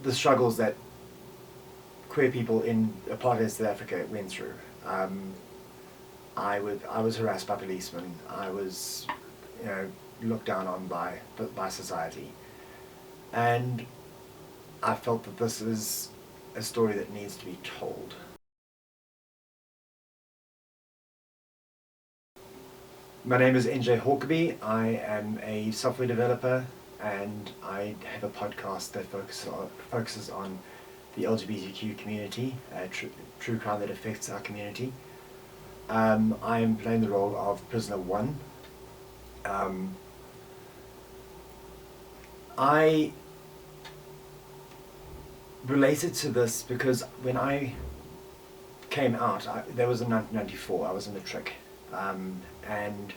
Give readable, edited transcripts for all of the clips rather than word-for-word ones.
the struggles that queer people in apartheid South Africa went through. I was harassed by policemen. I was, looked down on by society, and I felt that this is a story that needs to be told. My name is NJ Hourquebie. I am a software developer, and I have a podcast that focuses on the LGBTQ community, true crime that affects our community. I am playing the role of Prisoner 1. I related to this because when I came out, that was in 1994, I was a matric, and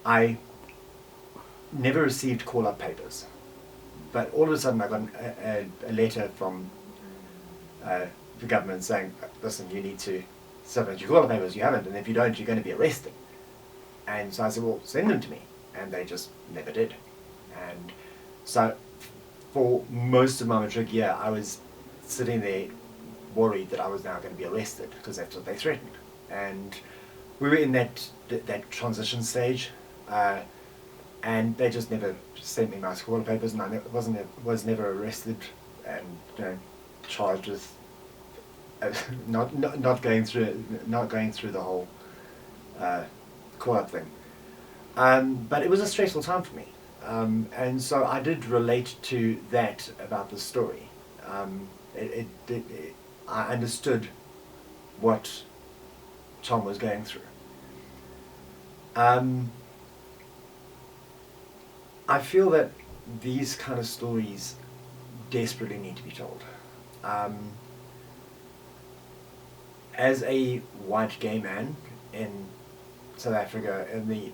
I never received call-up papers. But all of a sudden I got a letter from the government saying, listen, you need to submit your call-up papers. You haven't, and if you don't, you're going to be arrested. And so I said, well, send them to me. And they just never did. And so for most of my matric year, I was sitting there worried that I was now going to be arrested, because that's what they threatened. And we were in that transition stage, and they just never sent me my call-up papers, and I was never arrested and charged with not going through the whole call-up thing. But it was a stressful time for me, and so I did relate to that about the story. I understood what Tom was going through. I feel that these kind of stories desperately need to be told. As a white gay man in South Africa, in the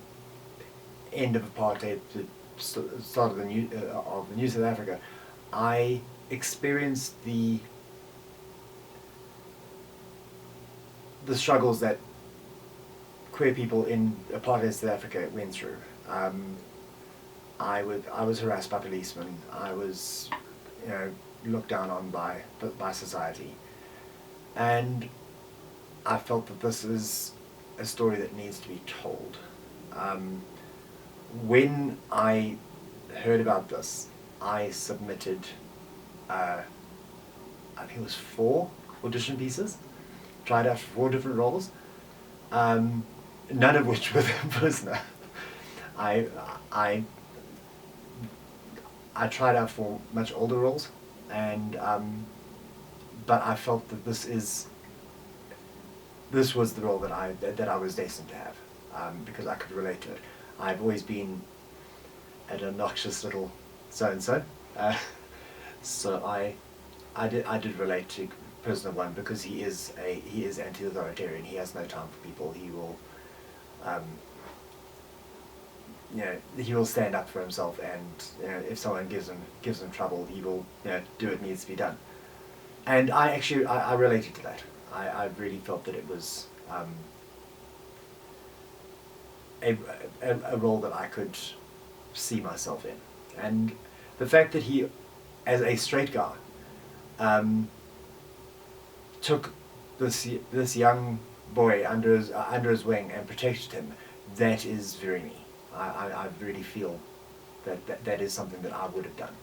end of apartheid, the start of the new South Africa, I experienced the struggles that queer people in apartheid South Africa went through. I was harassed by policemen. I was, looked down on by society, and I felt that this is a story that needs to be told. When I heard about this, I submitted, I think it was 4 audition pieces, tried out for 4 different roles, none of which were the prisoner. I tried out for much older roles, and but I felt that this was the role that I was destined to have, because I could relate to it. I've always been an obnoxious little so-and-so, so I did relate to Prisoner 1, because he is anti-authoritarian. He has no time for people. He will he will stand up for himself, and if someone gives him trouble, he will do what needs to be done. And I related to that. I really felt that it was a role that I could see myself in, and the fact that he, as a straight guy, took this young boy under his wing and protected him, that is very me. I really feel that is something that I would have done.